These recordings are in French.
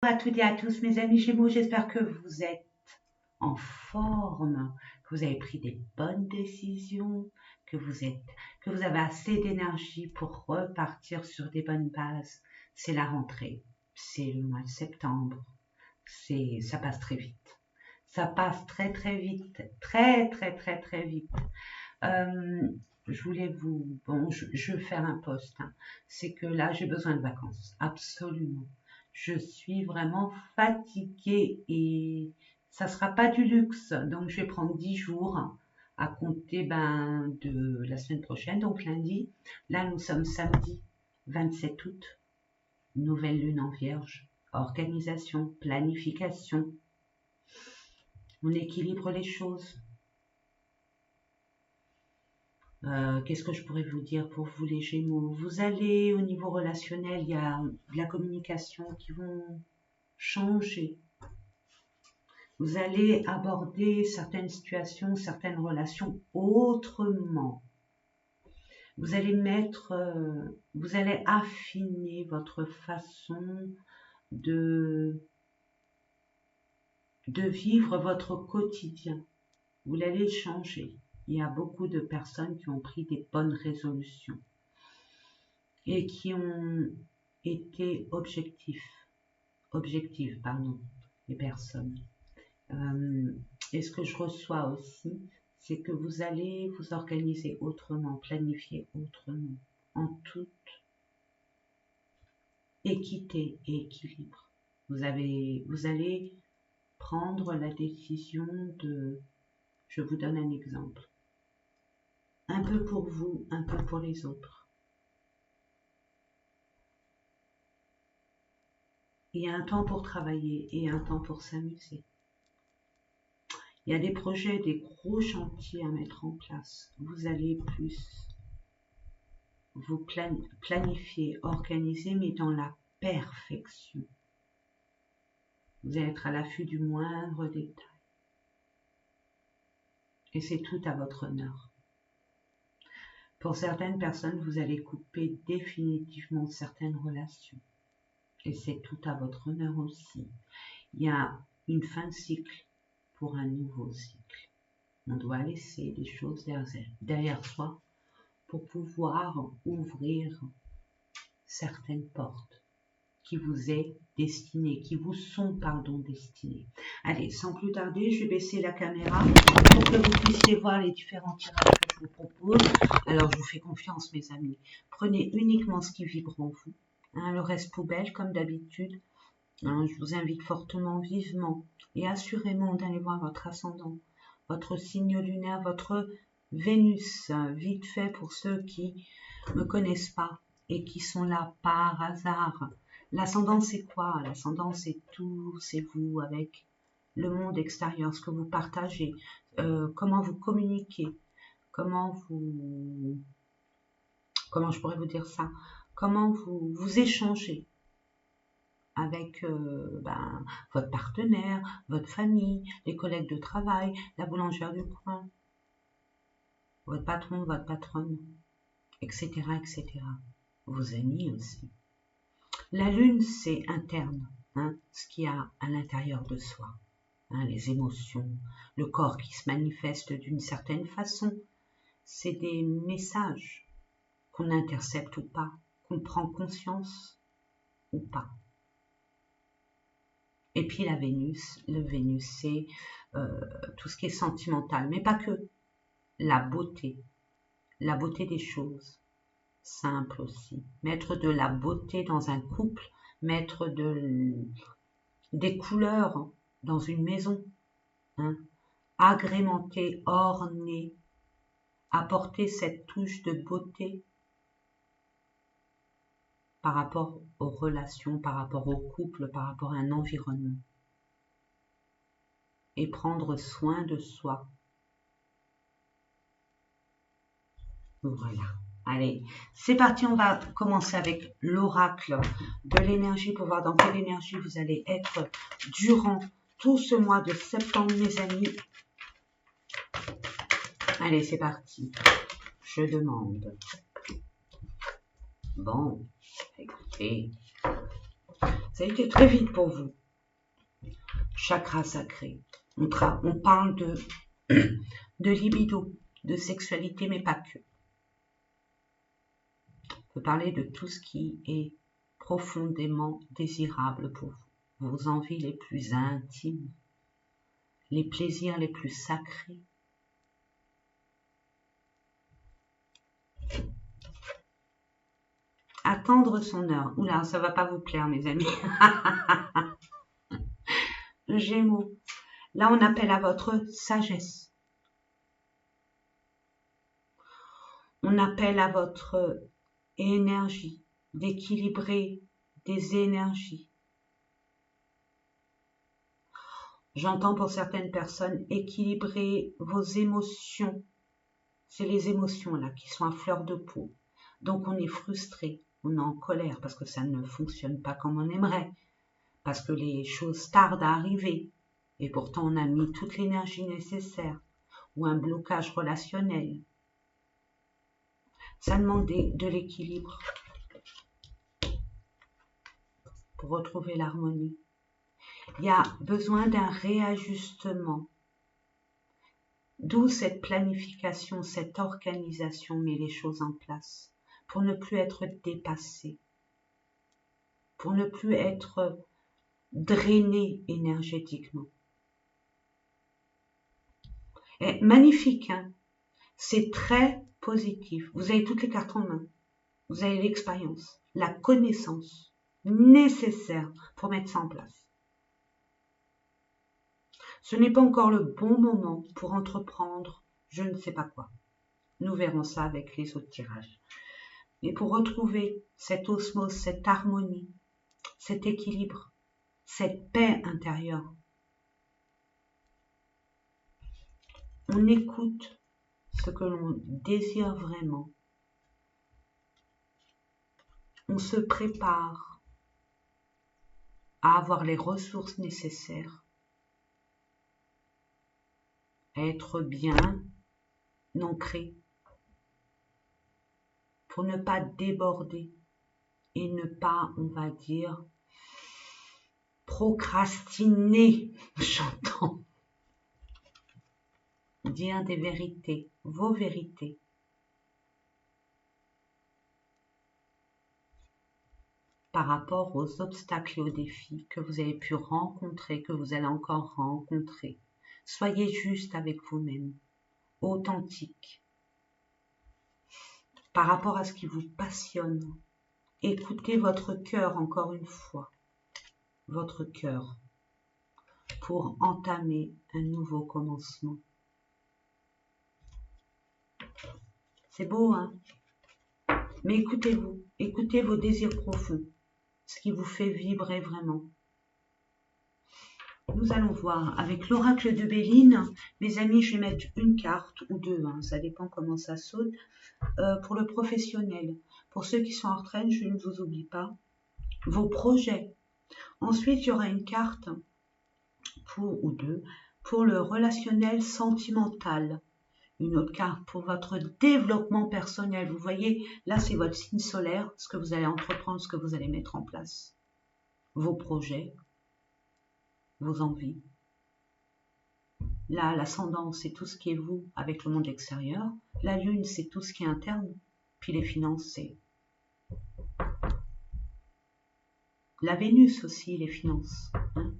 Bonjour à toutes et à tous mes amis Gémeaux, j'espère que vous êtes en forme, que vous avez pris des bonnes décisions, que vous avez assez d'énergie pour repartir sur des bonnes bases. C'est la rentrée, c'est le mois de septembre, ça passe très vite. Ça passe très très vite, très très très très vite. Euh, je voulais je vais faire un post, hein. C'est que là j'ai besoin de vacances, absolument. Je suis vraiment fatiguée et ça sera pas du luxe. Donc je vais prendre 10 jours à compter de la semaine prochaine, donc lundi. Là nous sommes samedi 27 août, nouvelle lune en vierge, organisation, planification. On équilibre les choses. Qu'est-ce que je pourrais vous dire pour vous les Gémeaux? Vous allez au niveau relationnel, il y a de la communication qui vont changer. Vous allez aborder certaines situations, certaines relations autrement. Vous allez vous allez affiner votre façon de, de vivre votre quotidien. Vous allez changer. Il y a beaucoup de personnes qui ont pris des bonnes résolutions et qui ont été objectives, les personnes. Et ce que je reçois aussi, c'est que vous allez vous organiser autrement, planifier autrement, en toute équité et équilibre. Vous allez prendre la décision je vous donne un exemple, un peu pour vous, un peu pour les autres. Il y a un temps pour travailler et un temps pour s'amuser. Il y a des projets, des gros chantiers à mettre en place. Vous allez plus vous planifier, organiser, mais dans la perfection. Vous allez être à l'affût du moindre détail. Et c'est tout à votre honneur. Pour certaines personnes, vous allez couper définitivement certaines relations. Et c'est tout à votre honneur aussi. Il y a une fin de cycle pour un nouveau cycle. On doit laisser des choses derrière soi pour pouvoir ouvrir certaines portes qui vous est destinée, qui vous sont, destinées. Allez, sans plus tarder, je vais baisser la caméra pour que vous puissiez voir les différents tirages que je vous propose. Alors, je vous fais confiance, mes amis. Prenez uniquement ce qui vibre en vous. Hein, le reste poubelle, comme d'habitude. Hein, je vous invite fortement, vivement et assurément d'aller voir votre ascendant, votre signe lunaire, votre Vénus, vite fait pour ceux qui ne me connaissent pas et qui sont là par hasard. L'ascendant, c'est quoi? L'ascendant, c'est tout, c'est vous avec le monde extérieur, ce que vous partagez, comment vous communiquez, comment je pourrais vous dire ça, comment vous échangez avec votre partenaire, votre famille, les collègues de travail, la boulangère du coin, votre patron, votre patronne, etc., etc. Vos amis aussi. La lune, c'est interne, hein, ce qu'il y a à l'intérieur de soi, hein, les émotions, le corps qui se manifeste d'une certaine façon. C'est des messages qu'on intercepte ou pas, qu'on prend conscience ou pas. Et puis le Vénus, c'est tout ce qui est sentimental, mais pas que. La beauté des choses, simple aussi. Mettre de la beauté dans un couple, mettre des couleurs dans une maison, hein, agrémenter, orner, apporter cette touche de beauté par rapport aux relations, par rapport au couple, par rapport à un environnement. Et prendre soin de soi. Voilà. Allez, c'est parti, on va commencer avec l'oracle de l'énergie pour voir dans quelle énergie vous allez être durant tout ce mois de septembre, mes amis. Allez, c'est parti. Je demande. Bon, écoutez, Ça a été très vite pour vous. Chakra sacré. On parle de libido, de sexualité, mais pas que. On peut parler de tout ce qui est profondément désirable pour vous. Vos envies les plus intimes, les plaisirs les plus sacrés. Attendre son heure. Oula, ça va pas vous plaire, mes amis. Gémeaux. Là, on appelle à votre sagesse. On appelle à votre énergie, d'équilibrer des énergies. J'entends pour certaines personnes équilibrer vos émotions. C'est les émotions là qui sont à fleur de peau. Donc on est frustré, on est en colère parce que ça ne fonctionne pas comme on aimerait, parce que les choses tardent à arriver et pourtant on a mis toute l'énergie nécessaire, ou un blocage relationnel. Ça demande de l'équilibre pour retrouver l'harmonie. Il y a besoin d'un réajustement. D'où cette planification, cette organisation met les choses en place pour ne plus être dépassé, pour ne plus être drainé énergétiquement. Et magnifique, hein? C'est très positif. Vous avez toutes les cartes en main. Vous avez l'expérience, la connaissance nécessaire pour mettre ça en place. Ce n'est pas encore le bon moment pour entreprendre je ne sais pas quoi. Nous verrons ça avec les autres tirages. Mais pour retrouver cette osmose, cette harmonie, cet équilibre, cette paix intérieure, on écoute ce que l'on désire vraiment. On se prépare à avoir les ressources nécessaires, à être bien ancré pour ne pas déborder et ne pas, on va dire, procrastiner, j'entends. Dire des vérités, vos vérités. Par rapport aux obstacles et aux défis que vous avez pu rencontrer, que vous allez encore rencontrer. Soyez juste avec vous-même, authentique. Par rapport à ce qui vous passionne, écoutez votre cœur encore une fois, votre cœur, pour entamer un nouveau commencement. C'est beau, hein? Mais écoutez-vous, écoutez vos désirs profonds, ce qui vous fait vibrer vraiment. Nous allons voir avec l'oracle de Béline. Mes amis, je vais mettre une carte ou deux, hein, ça dépend comment ça saute, pour le professionnel. Pour ceux qui sont en retraite, je ne vous oublie pas. Vos projets. Ensuite, il y aura une carte ou deux pour le relationnel sentimental. Une autre carte pour votre développement personnel. Vous voyez, là, c'est votre signe solaire, ce que vous allez entreprendre, ce que vous allez mettre en place. Vos projets, vos envies. Là, l'ascendant, c'est tout ce qui est vous avec le monde extérieur. La lune, c'est tout ce qui est interne. Puis les finances, c'est la Vénus aussi, les finances. Hein.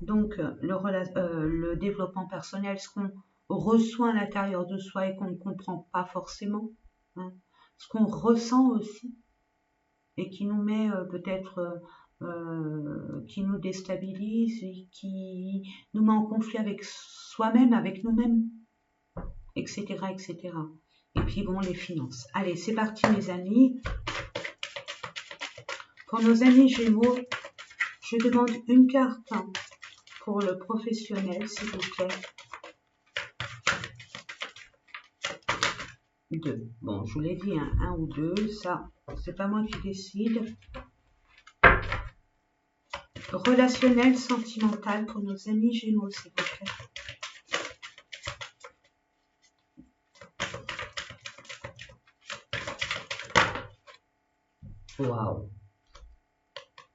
Donc, le développement personnel, ce qu'on reçoit à l'intérieur de soi et qu'on ne comprend pas forcément. Hein. Ce qu'on ressent aussi et qui nous met peut-être, qui nous déstabilise et qui nous met en conflit avec soi-même, avec nous-mêmes, etc., etc. Et puis bon, les finances. Allez, c'est parti mes amis. Pour nos amis Gémeaux, je demande une carte pour le professionnel, s'il vous plaît. 2. Bon, je vous l'ai dit, hein, 1 ou 2, ça, c'est pas moi qui décide. Relationnel, sentimental pour nos amis Gémeaux, s'il vous plaît. Waouh.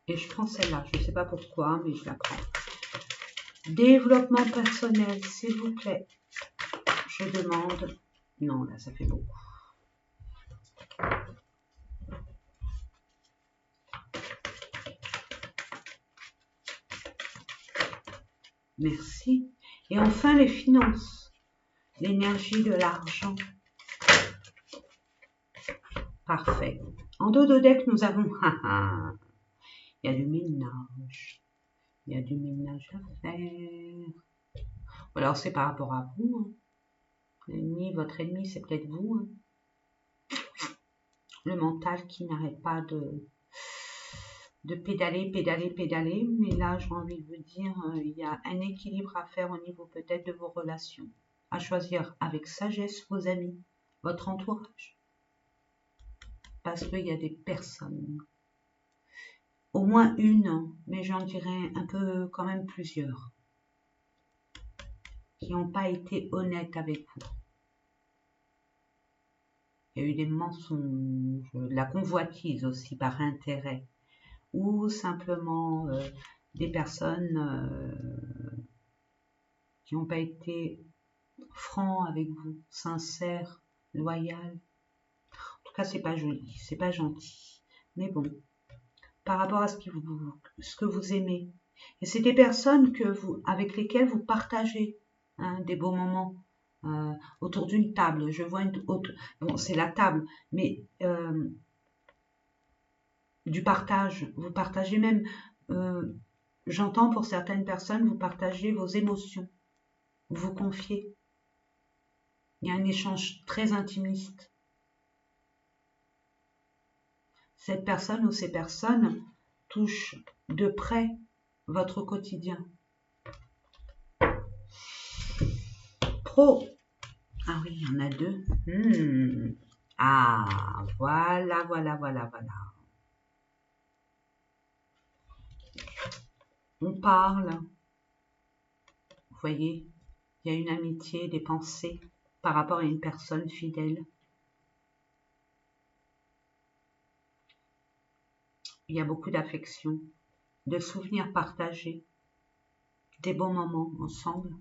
Et je prends celle-là. Je ne sais pas pourquoi, mais je la prends. Développement personnel, s'il vous plaît. Je demande. Non, là, ça fait beaucoup. Merci. Et enfin, les finances. L'énergie de l'argent. Parfait. En dos de deck, nous avons... Il y a du ménage. Il y a du ménage à faire. Alors, c'est par rapport à vous. L'ennemi, votre ennemi, c'est peut-être vous. Le mental qui n'arrête pas de pédaler, pédaler, pédaler. Mais là, j'ai envie de vous dire, il y a un équilibre à faire au niveau peut-être de vos relations. À choisir avec sagesse vos amis, votre entourage. Parce qu'il y a des personnes, au moins une, mais j'en dirais un peu quand même plusieurs, qui n'ont pas été honnêtes avec vous. Il y a eu des mensonges, de la convoitise aussi par intérêt, ou simplement des personnes qui n'ont pas été francs avec vous, sincères, loyales. En tout cas, c'est pas joli, c'est pas gentil. Mais bon, par rapport à ce que vous aimez. Et c'est des personnes avec lesquelles vous partagez des beaux moments autour d'une table. Je vois bon, c'est la table, mais du partage. Vous partagez même, j'entends pour certaines personnes, vous partagez vos émotions, vous vous confiez. Il y a un échange très intimiste. Cette personne ou ces personnes touchent de près votre quotidien. Pro. Ah oui, il y en a deux. Ah, voilà, voilà, voilà, voilà. On parle. Vous voyez, il y a une amitié, des pensées par rapport à une personne fidèle. Il y a beaucoup d'affection, de souvenirs partagés, des bons moments ensemble.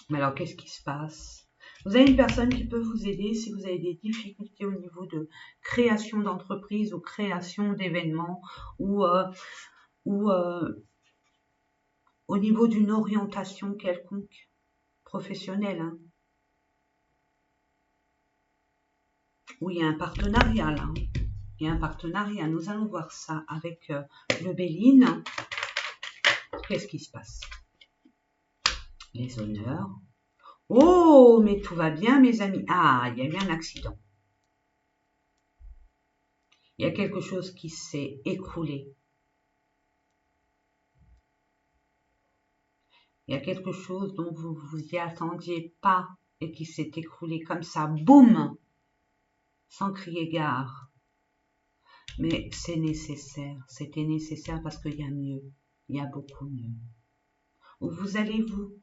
Mais alors, qu'est-ce qui se passe? Vous avez une personne qui peut vous aider si vous avez des difficultés au niveau de création d'entreprise ou création d'événements ou au niveau d'une orientation quelconque professionnelle. Où il y a un partenariat là. Il y a un partenariat. Nous allons voir ça avec le Béline. Qu'est-ce qui se passe? Les honneurs. Oh, mais tout va bien, mes amis. Ah, il y a eu un accident. Il y a quelque chose qui s'est écroulé. Il y a quelque chose dont vous ne vous y attendiez pas et qui s'est écroulé comme ça, boum, sans crier gare. Mais c'est nécessaire, c'était nécessaire parce qu'il y a mieux, il y a beaucoup mieux. Où vous allez vous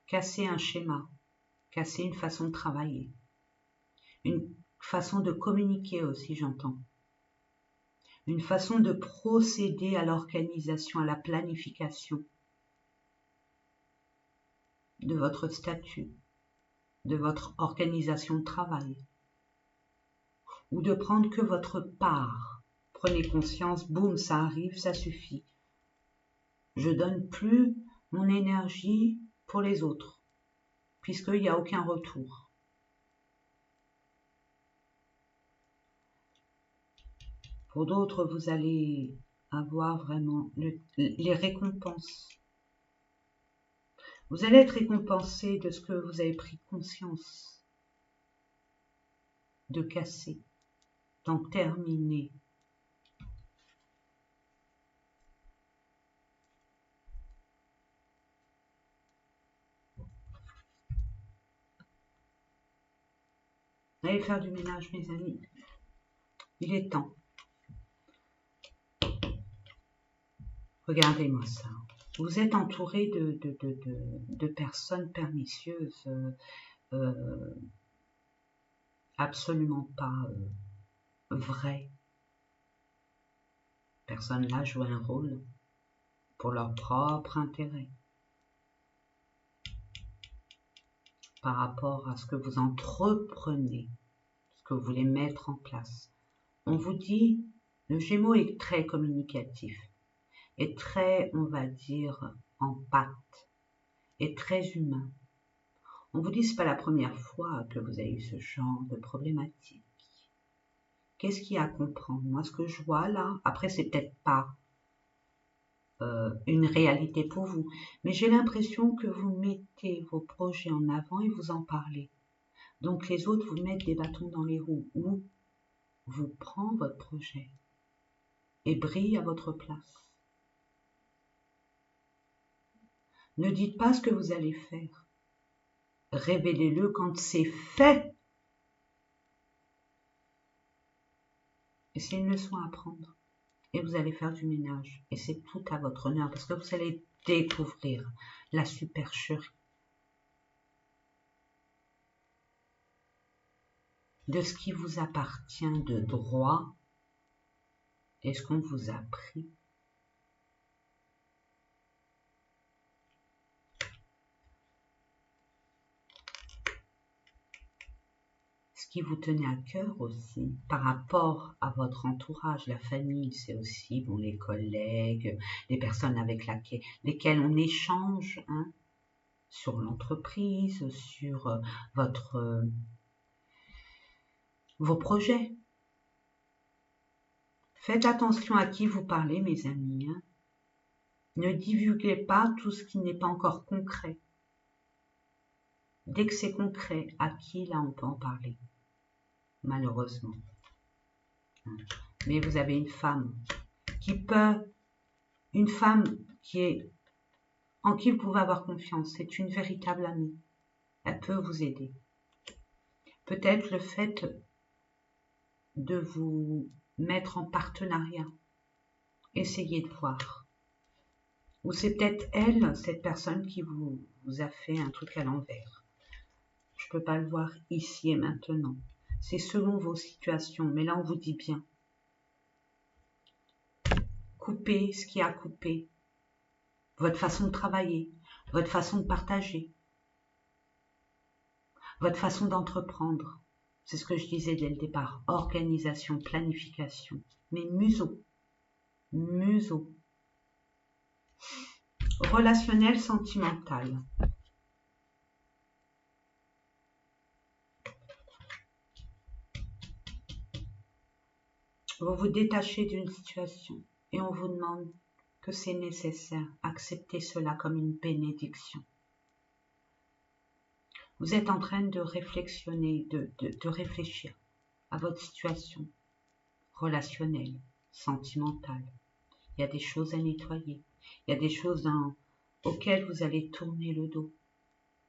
casser un schéma, casser une façon de travailler, une façon de communiquer aussi, j'entends. Une façon de procéder à l'organisation, à la planification de votre statut, de votre organisation de travail, ou de prendre que votre part. Prenez conscience, boum, ça arrive, ça suffit. Je donne plus mon énergie pour les autres, puisqu'il n'y a aucun retour. Pour d'autres, vous allez avoir vraiment les récompenses. Vous allez être récompensé de ce que vous avez pris conscience de casser, d'en terminer. Allez faire du ménage, mes amis. Il est temps. Regardez-moi ça. Vous êtes entouré de personnes pernicieuses, absolument pas vrai. Personne-là joue un rôle pour leur propre intérêt par rapport à ce que vous entreprenez, ce que vous voulez mettre en place. On vous dit, le Gémeaux est très communicatif, est très, on va dire, en pâte, est très humain. On vous dit, c'est pas la première fois que vous avez eu ce genre de problématique. Qu'est-ce qu'il y a à comprendre? Moi, ce que je vois là, après, c'est peut-être pas une réalité pour vous, mais j'ai l'impression que vous mettez vos projets en avant et vous en parlez. Donc, les autres vous mettent des bâtons dans les roues ou vous prennent votre projet et brillent à votre place. Ne dites pas ce que vous allez faire. Révélez-le quand c'est fait. Et c'est une leçon à apprendre. Et vous allez faire du ménage. Et c'est tout à votre honneur parce que vous allez découvrir la supercherie de ce qui vous appartient de droit et ce qu'on vous a pris. Ce qui vous tenait à cœur aussi, par rapport à votre entourage, la famille, c'est aussi bon, les collègues, les personnes avec lesquelles on échange sur l'entreprise, sur vos projets. Faites attention à qui vous parlez, mes amis. Ne divulguez pas tout ce qui n'est pas encore concret. Dès que c'est concret, à qui là on peut en parler? Malheureusement. Mais vous avez une femme en qui vous pouvez avoir confiance. C'est une véritable amie. Elle peut vous aider. Peut-être le fait de vous mettre en partenariat. Essayez de voir. Ou c'est peut-être elle, cette personne qui vous a fait un truc à l'envers. Je ne peux pas le voir ici et maintenant. C'est selon vos situations, mais là on vous dit bien. Coupez ce qui y a à couper. Votre façon de travailler, votre façon de partager, votre façon d'entreprendre. C'est ce que je disais dès le départ. Organisation, planification. Mais museau. Relationnel, sentimental. Vous vous détachez d'une situation et on vous demande que c'est nécessaire. Acceptez cela comme une bénédiction. Vous êtes en train de réflexionner, de réfléchir à votre situation relationnelle, sentimentale. Il y a des choses à nettoyer. Il y a des choses auxquelles vous allez tourner le dos.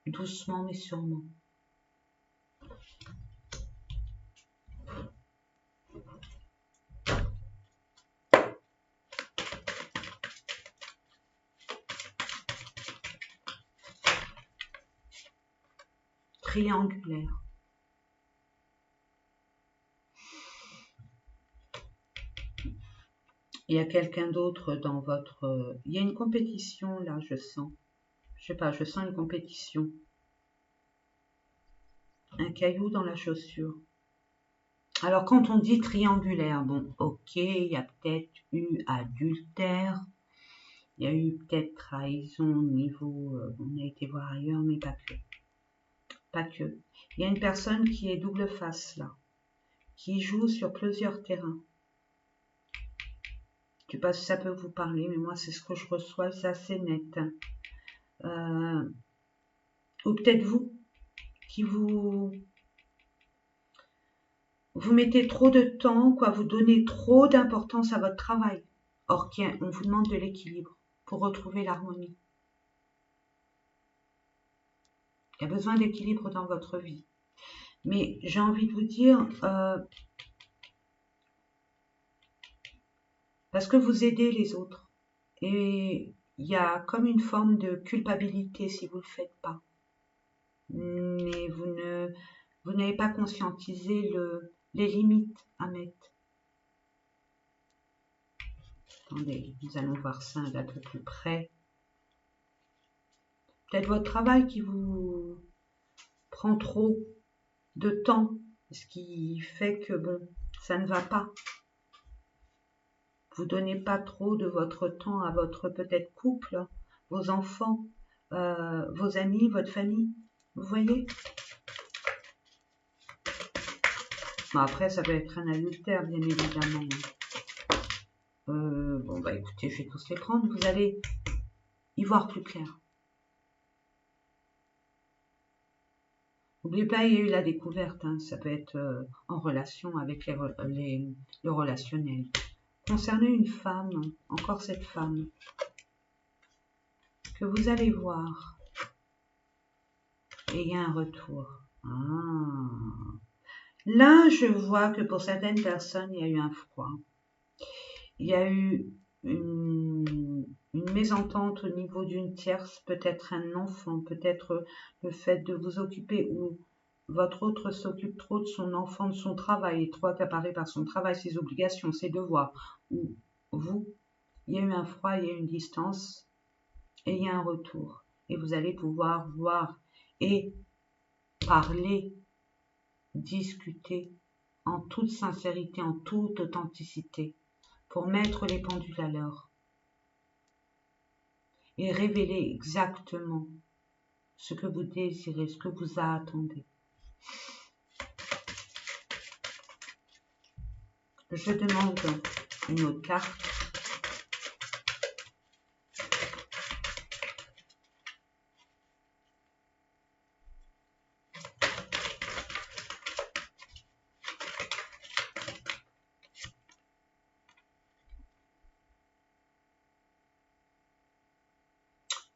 Doucement mais sûrement. Triangulaire. Il y a quelqu'un d'autre dans votre... Il y a une compétition là, je sens. Je sais pas, je sens une compétition. Un caillou dans la chaussure. Alors quand on dit triangulaire, bon, ok, il y a peut-être eu adultère, il y a eu peut-être trahison au niveau, on a été voir ailleurs, mais pas que. Pas que. Il y a une personne qui est double face là, qui joue sur plusieurs terrains. Je ne sais pas si ça peut vous parler, mais moi c'est ce que je reçois, c'est assez net. Ou peut-être vous, qui vous mettez trop de temps, quoi, vous donnez trop d'importance à votre travail. Or, on vous demande de l'équilibre pour retrouver l'harmonie. Il y a besoin d'équilibre dans votre vie. Mais j'ai envie de vous dire, parce que vous aidez les autres. Et il y a comme une forme de culpabilité si vous ne le faites pas. Mais vous n'avez pas conscientisé les limites à mettre. Attendez, nous allons voir ça d'un peu plus près. Peut-être votre travail qui vous prend trop de temps, ce qui fait que, bon, ça ne va pas. Vous donnez pas trop de votre temps à votre peut-être couple, vos enfants, vos amis, votre famille. Vous voyez? Bon, après, ça peut être un adultère, bien évidemment. Bon, bah écoutez, je vais tous les prendre. Vous allez y voir plus clair. N'oubliez pas, il y a eu la découverte. Hein, ça peut être en relation avec le relationnel. Concernant une femme, encore cette femme, que vous allez voir, et il y a un retour. Ah. Là, je vois que pour certaines personnes, il y a eu un froid. Il y a eu une mésentente au niveau d'une tierce, peut-être un enfant, peut-être le fait de vous occuper ou votre autre s'occupe trop de son enfant, de son travail, est trop accaparé par son travail, ses obligations, ses devoirs. Ou vous, il y a eu un froid, il y a eu une distance et il y a un retour. Et vous allez pouvoir voir et parler, discuter en toute sincérité, en toute authenticité, pour mettre les pendules à l'heure et révéler exactement ce que vous désirez, ce que vous attendez. Je demande une autre carte.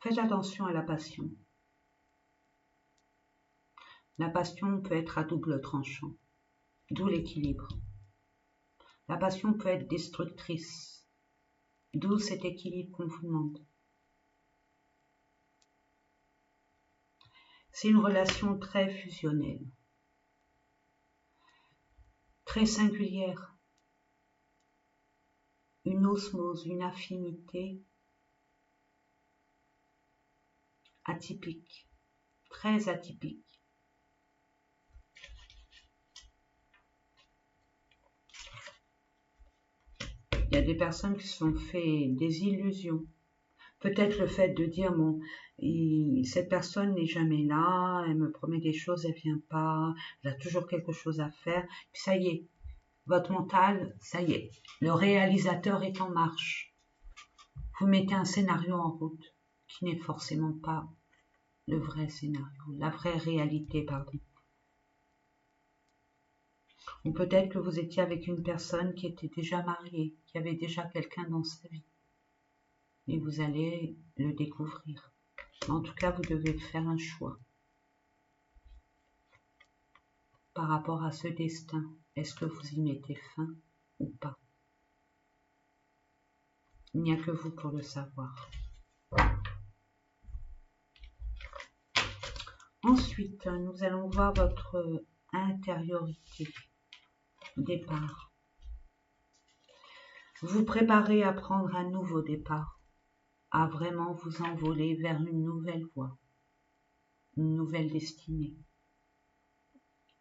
Faites attention à la passion. La passion peut être à double tranchant, d'où l'équilibre. La passion peut être destructrice, d'où cet équilibre qu'on vous demande. C'est une relation très fusionnelle, très singulière, une osmose, une affinité atypique, très atypique. Il y a des personnes qui se sont fait des illusions. Peut-être le fait de dire, bon, cette personne n'est jamais là, elle me promet des choses, elle vient pas, elle a toujours quelque chose à faire. Puis ça y est, votre mental, ça y est, le réalisateur est en marche. Vous mettez un scénario en route qui n'est forcément pas le vrai scénario, la vraie réalité, pardon. Ou peut-être que vous étiez avec une personne qui était déjà mariée, qui avait déjà quelqu'un dans sa vie. Et vous allez le découvrir. En tout cas, vous devez faire un choix par rapport à ce destin. Est-ce que vous y mettez fin ou pas? Il n'y a que vous pour le savoir. Ensuite, nous allons voir votre intériorité. Départ. Vous préparez à prendre un nouveau départ, à vraiment vous envoler vers une nouvelle voie, une nouvelle destinée.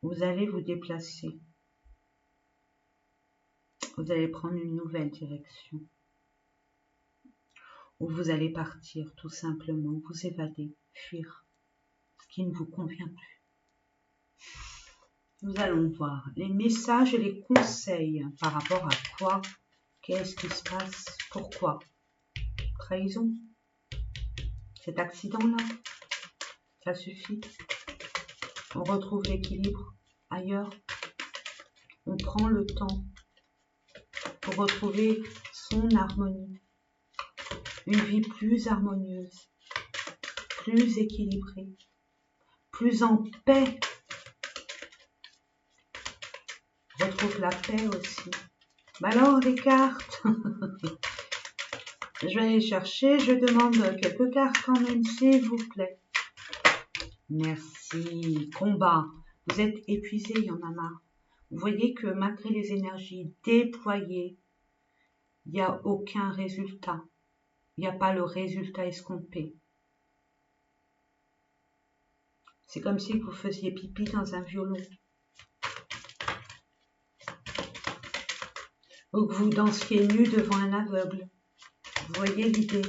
Vous allez vous déplacer. Vous allez prendre une nouvelle direction. Ou vous allez partir tout simplement, vous évader, fuir ce qui ne vous convient plus. Nous allons voir les messages et les conseils par rapport à quoi, qu'est-ce qui se passe, pourquoi. Trahison, cet accident-là, ça suffit. On retrouve l'équilibre ailleurs. On prend le temps pour retrouver son harmonie. Une vie plus harmonieuse, plus équilibrée, plus en paix. Retrouve la paix aussi. Bah alors les cartes, je vais aller chercher, je demande quelques cartes quand même, s'il vous plaît. Merci. Combat. Vous êtes épuisé, il y en a marre. Vous voyez que malgré les énergies déployées, il n'y a aucun résultat. Il n'y a pas le résultat escompté. C'est comme si vous faisiez pipi dans un violon. Ou que vous dansiez nu devant un aveugle. Vous voyez l'idée?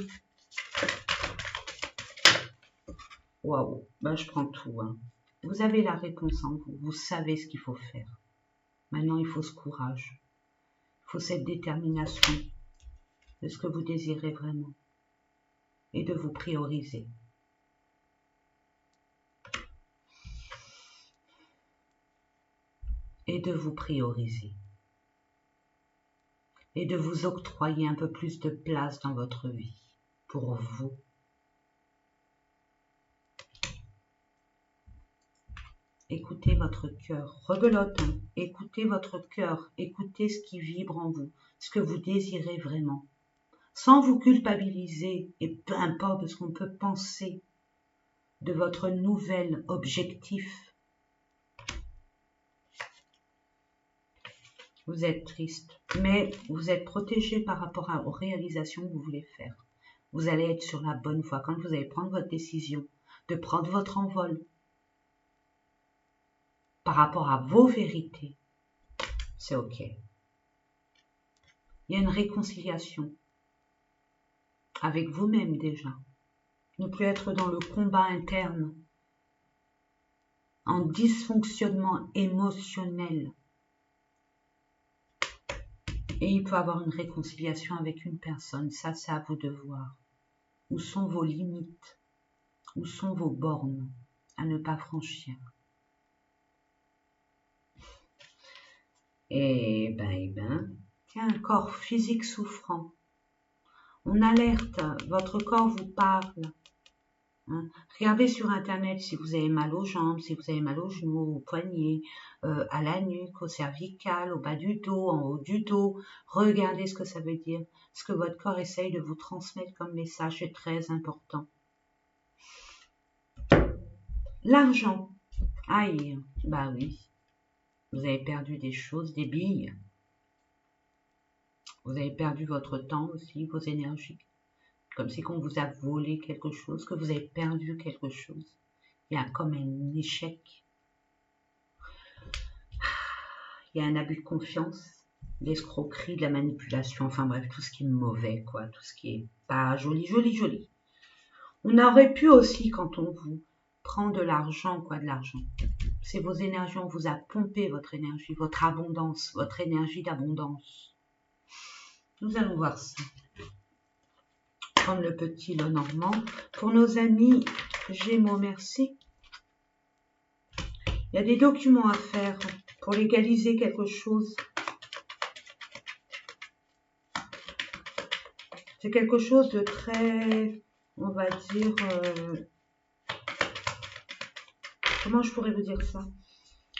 Waouh, ben, je prends tout. Hein. Vous avez la réponse en vous. Vous savez ce qu'il faut faire. Maintenant, il faut ce courage. Il faut cette détermination de ce que vous désirez vraiment. Et de vous prioriser. Et de vous prioriser. Et de vous octroyer un peu plus de place dans votre vie. Pour vous. Écoutez votre cœur, rebelote, hein. Écoutez votre cœur, écoutez ce qui vibre en vous, ce que vous désirez vraiment, sans vous culpabiliser, et peu importe ce qu'on peut penser de votre nouvel objectif. Vous êtes triste, mais vous êtes protégé par rapport aux réalisations que vous voulez faire. Vous allez être sur la bonne voie quand vous allez prendre votre décision de prendre votre envol par rapport à vos vérités. C'est ok. Il y a une réconciliation avec vous-même déjà. Ne plus être dans le combat interne, en dysfonctionnement émotionnel. Et il peut y avoir une réconciliation avec une personne. Ça, c'est à vous de voir. Où sont vos limites? Où sont vos bornes à ne pas franchir? Eh ben, tiens, un corps physique souffrant. On alerte, votre corps vous parle. Hein. Regardez sur internet si vous avez mal aux jambes, si vous avez mal aux genoux, aux poignets, à la nuque, au cervical, au bas du dos, en haut du dos. Regardez ce que ça veut dire. Ce que votre corps essaye de vous transmettre comme message est très important. L'argent. Aïe, bah oui. Vous avez perdu des choses, des billes. Vous avez perdu votre temps aussi, vos énergies. Comme si on vous a volé quelque chose, que vous avez perdu quelque chose. Il y a comme un échec. Il y a un abus de confiance, l'escroquerie, de la manipulation, enfin bref, tout ce qui est mauvais, quoi, tout ce qui est pas joli. On aurait pu aussi, quand on vous prend de l'argent, c'est vos énergies, on vous a pompé votre énergie, votre abondance, votre énergie d'abondance. Nous allons voir ça. Comme le petit Lenormand. Pour nos amis Gémeaux, merci. Il y a des documents à faire pour légaliser quelque chose. C'est quelque chose de très, on va dire, comment je pourrais vous dire ça?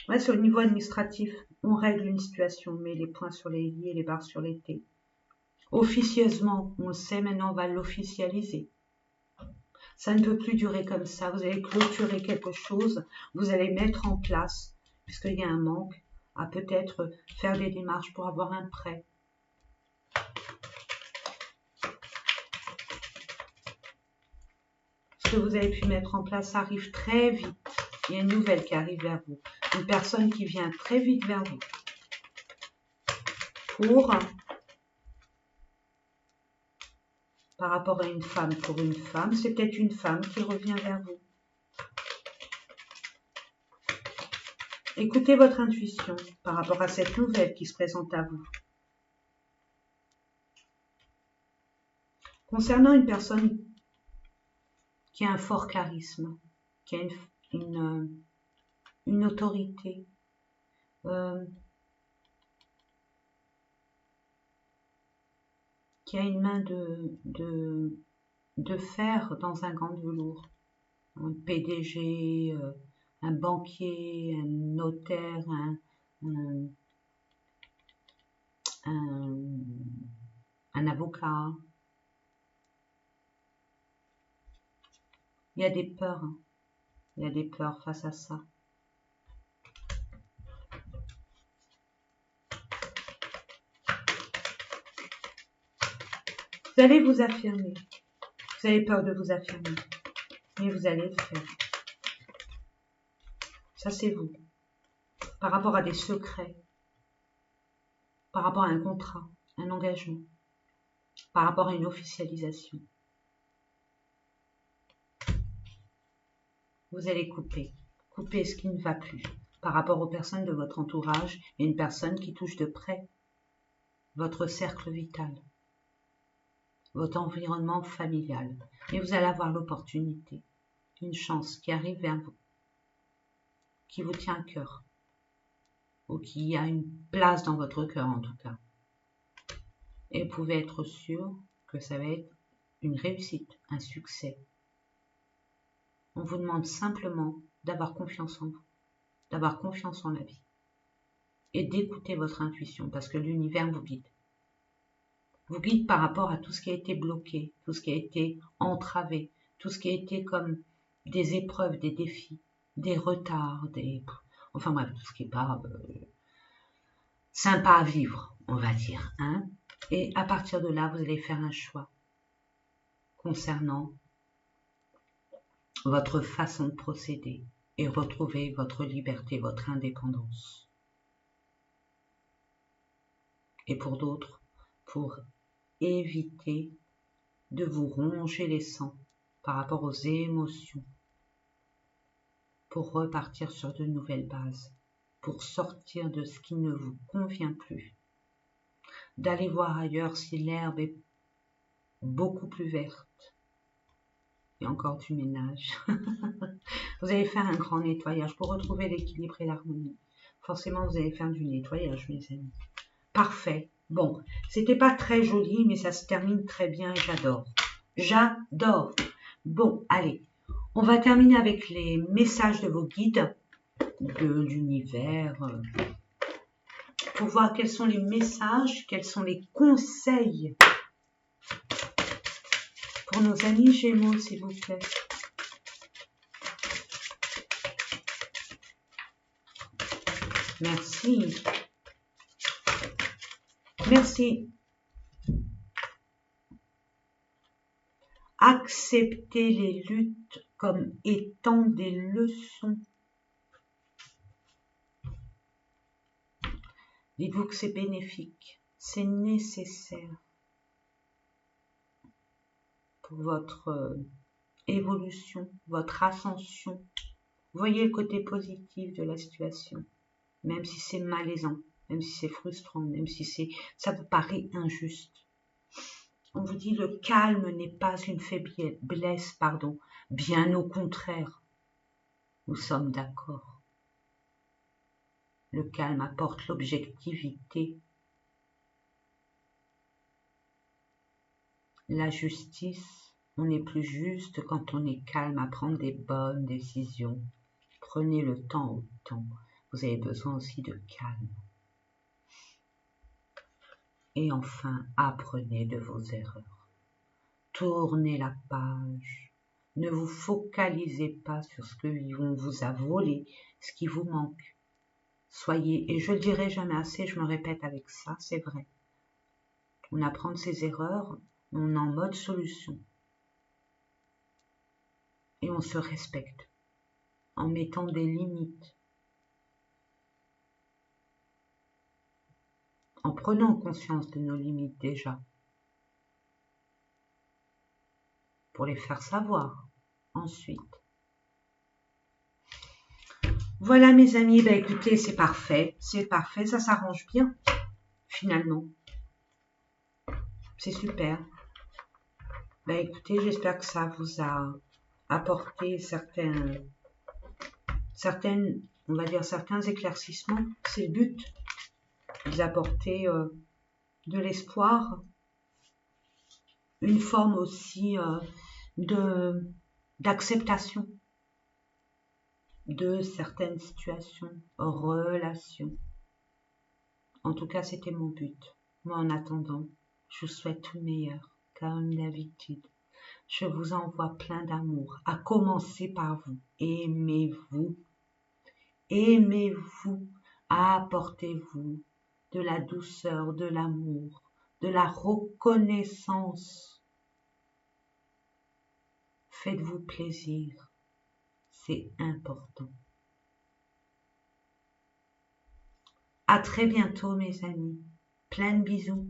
Ouais, sur le niveau administratif, on règle une situation, on met les points sur les i et les barres sur les t. Officieusement, on le sait, maintenant on va l'officialiser. Ça ne peut plus durer comme ça. Vous allez clôturer quelque chose, vous allez mettre en place, puisqu'il y a un manque, à peut-être faire des démarches pour avoir un prêt. Ce que vous avez pu mettre en place arrive très vite. Il y a une nouvelle qui arrive vers vous. Une personne qui vient très vite vers vous. Par rapport à une femme, pour une femme, c'est peut-être une femme qui revient vers vous. Écoutez votre intuition par rapport à cette nouvelle qui se présente à vous. Concernant une personne qui a un fort charisme, qui a une autorité, qui a une main de fer dans un gant de velours, un PDG, un banquier, un notaire, un avocat. Il y a des peurs, hein. Il y a des peurs face à ça. Vous allez vous affirmer. Vous avez peur de vous affirmer. Mais vous allez le faire. Ça, c'est vous. Par rapport à des secrets. Par rapport à un contrat, un engagement. Par rapport à une officialisation. Vous allez couper. Couper ce qui ne va plus. Par rapport aux personnes de votre entourage et une personne qui touche de près votre cercle vital. Votre environnement familial. Et vous allez avoir l'opportunité, une chance qui arrive vers vous, qui vous tient à cœur, ou qui a une place dans votre cœur en tout cas. Et vous pouvez être sûr que ça va être une réussite, un succès. On vous demande simplement d'avoir confiance en vous, d'avoir confiance en la vie, et d'écouter votre intuition, parce que l'univers vous guide. Vous guide par rapport à tout ce qui a été bloqué, tout ce qui a été entravé, tout ce qui a été comme des épreuves, des défis, des retards, enfin bref, tout ce qui n'est pas sympa à vivre, on va dire. Hein. Et à partir de là, vous allez faire un choix concernant votre façon de procéder et retrouver votre liberté, votre indépendance. Et pour d'autres, pour éviter de vous ronger les sangs par rapport aux émotions, pour repartir sur de nouvelles bases, pour sortir de ce qui ne vous convient plus, d'aller voir ailleurs si l'herbe est beaucoup plus verte, et encore du ménage. Vous allez faire un grand nettoyage pour retrouver l'équilibre et l'harmonie. Forcément, vous allez faire du nettoyage, mes amis. Parfait. Bon, c'était pas très joli, mais ça se termine très bien et j'adore. J'adore. Bon, allez, on va terminer avec les messages de vos guides, de l'univers, pour voir quels sont les messages, quels sont les conseils pour nos amis Gémeaux, s'il vous plaît. Merci. Merci. Acceptez les luttes comme étant des leçons. Dites-vous que c'est bénéfique, c'est nécessaire pour votre évolution, votre ascension. Voyez le côté positif de la situation, même si c'est malaisant, même si c'est frustrant, même si ça vous paraît injuste. On vous dit le calme n'est pas une faiblesse, bien au contraire. Nous sommes d'accord. Le calme apporte l'objectivité, la justice. On est plus juste quand on est calme à prendre des bonnes décisions. Prenez le temps au temps. Vous avez besoin aussi de calme. Et enfin, apprenez de vos erreurs. Tournez la page. Ne vous focalisez pas sur ce que l'on vous a volé, ce qui vous manque. Soyez, et je le dirai jamais assez, je me répète avec ça, c'est vrai. On apprend de ses erreurs, on est en mode solution. Et on se respecte en mettant des limites. En prenant conscience de nos limites déjà. Pour les faire savoir ensuite. Voilà mes amis, bah écoutez, c'est parfait, ça s'arrange bien, finalement. C'est super. Bah écoutez, j'espère que ça vous a apporté certains, on va dire certains éclaircissements. C'est le but, vous apporter de l'espoir, une forme aussi d'acceptation de certaines situations, relations. En tout cas, c'était mon but. Moi, en attendant, je vous souhaite tout le meilleur, comme d'habitude. Je vous envoie plein d'amour, à commencer par vous. Aimez-vous. Aimez-vous. Apportez-vous de la douceur, de l'amour, de la reconnaissance. Faites-vous plaisir, c'est important. À très bientôt mes amis. Plein de bisous.